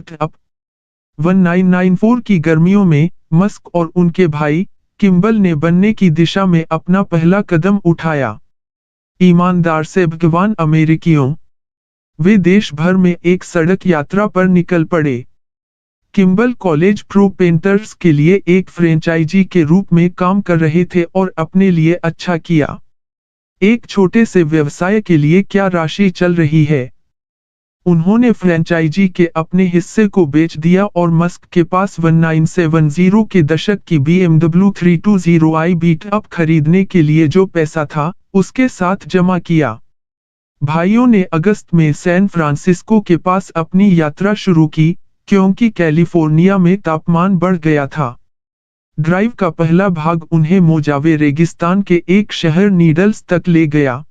Startup 1994 की गर्मियों में मस्क और उनके भाई किम्बल ने बनने की दिशा में अपना पहला कदम उठाया। ईमानदार से भगवान अमेरिकियों, वे देश भर में एक सड़क यात्रा पर निकल पड़े। किम्बल कॉलेज प्रो पेंटर्स के लिए एक फ्रेंचाइजी के रूप में काम कर रहे थे और अपने लिए अच्छा किया। एक छोटे से व्यवसाय के लिए क्या राशि चल रही है। उन्होंने फ्रेंचाइजी के अपने हिस्से को बेच दिया और मस्क के पास 1970 के दशक की BMW 320i बीट-अप खरीदने के लिए जो पैसा था, उसके साथ जमा किया। भाइयों ने अगस्त में सैन फ्रांसिस्को के पास अपनी यात्रा शुरू की, क्योंकि कैलिफोर्निया में तापमान बढ़ गया था। ड्राइव का पहला भाग उन्हें मोजावे रेगिस्तान के एक शहर नीडल्स तक ले गया।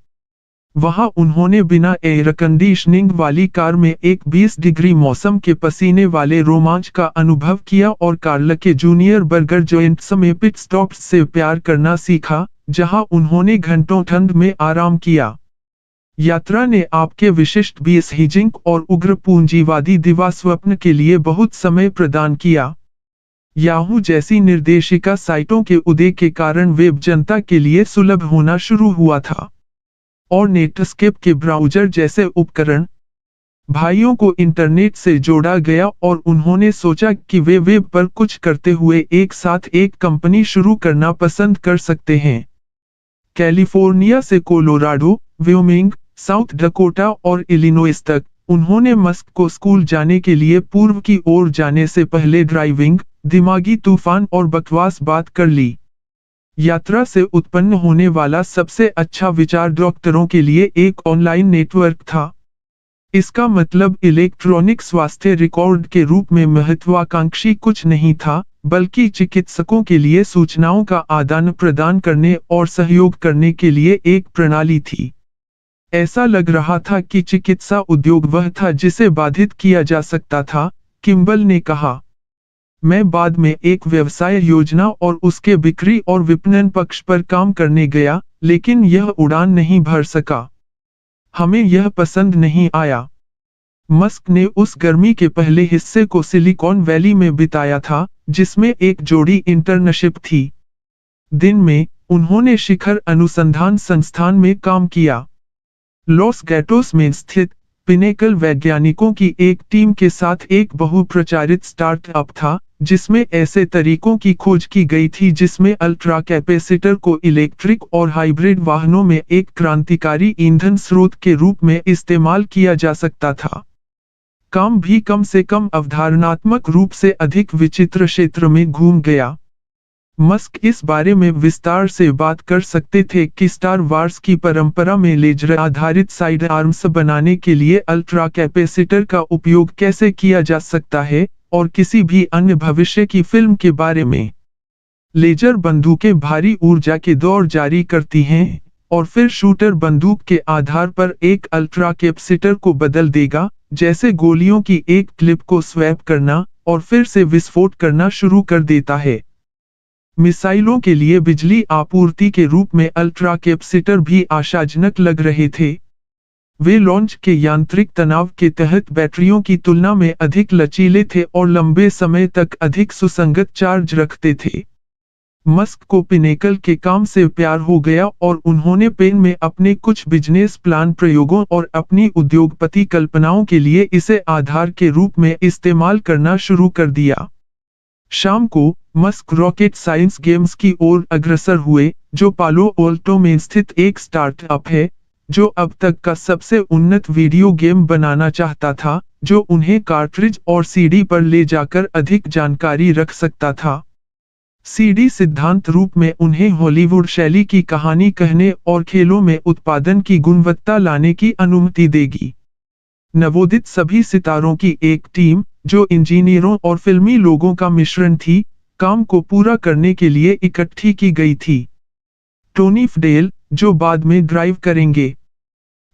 वहां उन्होंने बिना एयर कंडीशनिंग वाली कार में एक 20 डिग्री मौसम के पसीने वाले रोमांच का अनुभव किया और कार्ल के जूनियर बर्गर जॉइंट्स में पिट स्टॉप्स से प्यार करना सीखा, जहां उन्होंने घंटों ठंड में आराम किया। यात्रा ने आपके विशिष्ट बीस हिजिंग और उग्र पूंजीवादी दिवास्वप्न के लिए बहुत समय प्रदान किया। याहू जैसी निर्देशिका साइटों के उदय के कारण वेब जनता के लिए सुलभ होना शुरू हुआ था, और नेटस्केप के ब्राउज़र जैसे उपकरण। भाइयों को इंटरनेट से जोड़ा गया और उन्होंने सोचा कि वे वेब पर कुछ करते हुए एक साथ एक कंपनी शुरू करना पसंद कर सकते हैं। कैलिफोर्निया से कोलोराडो, व्योमिंग, साउथ डकोटा और इलिनोइस तक, उन्होंने मस्क को स्कूल जाने के लिए पूर्व की ओर जाने से पहले ड्राइविंग, दिमागी तूफान और बकवास बात कर ली। यात्रा से उत्पन्न होने वाला सबसे अच्छा विचार डॉक्टरों के लिए एक ऑनलाइन नेटवर्क था। इसका मतलब इलेक्ट्रॉनिक स्वास्थ्य रिकॉर्ड के रूप में महत्वाकांक्षी कुछ नहीं था, बल्कि चिकित्सकों के लिए सूचनाओं का आदान प्रदान करने और सहयोग करने के लिए एक प्रणाली थी। ऐसा लग रहा था कि चिकित्सा उद्योग वह था जिसे बाधित किया जा सकता था, किम्बल ने कहा। मैं बाद में एक व्यवसाय योजना और उसके बिक्री और विपणन पक्ष पर काम करने गया, लेकिन यह उड़ान नहीं भर सका। हमें यह पसंद नहीं आया। मस्क ने उस गर्मी के पहले हिस्से को सिलिकॉन वैली में बिताया था, जिसमें एक जोड़ी इंटर्नशिप थी। दिन में, उन्होंने शिखर अनुसंधान संस्थान में काम किया। लॉस गैटोस में स्थित पिनेकल वैज्ञानिकों की एक टीम के साथ एक बहुप्रचारित स्टार्टअप था, जिसमें ऐसे तरीकों की खोज की गई थी जिसमें अल्ट्रा कैपेसिटर को इलेक्ट्रिक और हाइब्रिड वाहनों में एक क्रांतिकारी ईंधन स्रोत के रूप में इस्तेमाल किया जा सकता था। काम भी कम से कम अवधारणात्मक रूप से अधिक विचित्र क्षेत्र में घूम गया। मस्क इस बारे में विस्तार से बात कर सकते थे कि स्टार वार्स की परंपरा में लेजर आधारित साइड आर्म्स बनाने के लिए अल्ट्रा कैपेसिटर का उपयोग कैसे किया जा सकता है, और किसी भी अन्य भविष्य की फिल्म के बारे में। लेजर बंदूकें भारी ऊर्जा के दौर जारी करती हैं, और फिर शूटर बंदूक के आधार पर एक अल्ट्रा कैपेसिटर को बदल देगा, जैसे गोलियों की एक क्लिप को स्वैप करना, और फिर से विस्फोट करना शुरू कर देता है। मिसाइलों के लिए बिजली आपूर्ति के रूप में अल्ट्रा कैपेसिटर भी आशाजनक लग रहे थे। वे लॉन्च के यांत्रिक तनाव के तहत बैटरियों की तुलना में अधिक लचीले थे और लंबे समय तक अधिक सुसंगत चार्ज रखते थे। मस्क को पिनेकल के काम से प्यार हो गया और उन्होंने पेन में अपने कुछ बिजनेस प्लान प्रयोगों और अपनी उद्योगपति कल्पनाओं के लिए इसे आधार के रूप में इस्तेमाल करना शुरू कर दिया। शाम को, मस्क रॉकेट साइंस गेम्स की ओर अग्रसर हुए, जो पालो आल्टो में स्थित एक स्टार्टअप है, जो अब तक का सबसे उन्नत वीडियो गेम बनाना चाहता था, जो उन्हें कार्ट्रिज और सीडी पर ले जाकर अधिक जानकारी रख सकता था। सीडी सिद्धांत रूप में उन्हें हॉलीवुड शैली की कहानी कहने और खेलों में उत्पादन की गुणवत्ता लाने की अनुमति देगी। नवोदित सभी सितारों की एक टीम, जो इंजीनियरों और फिल्मी लोगों का मिश्रण थी, काम को पूरा करने के लिए इकट्ठी की गई थी। टोनी फडेल, जो बाद में ड्राइव करेंगे।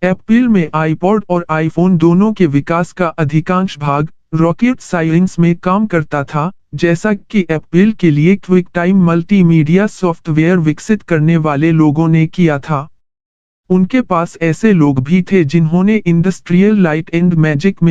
एप्रिल में आईपॉड और आईफोन दोनों के विकास का अधिकांश भाग रॉकेट साइंस में काम करता था, जैसा कि एप्रिल के लिए क्विक टाइम मल्टीमीडिया सॉफ्टवेयर विकसित करने वाले लोगों ने किया था। उनके पास ऐसे लोग भी थे जिन्होंने इंडस्ट्रियल लाइट एंड मैजिक में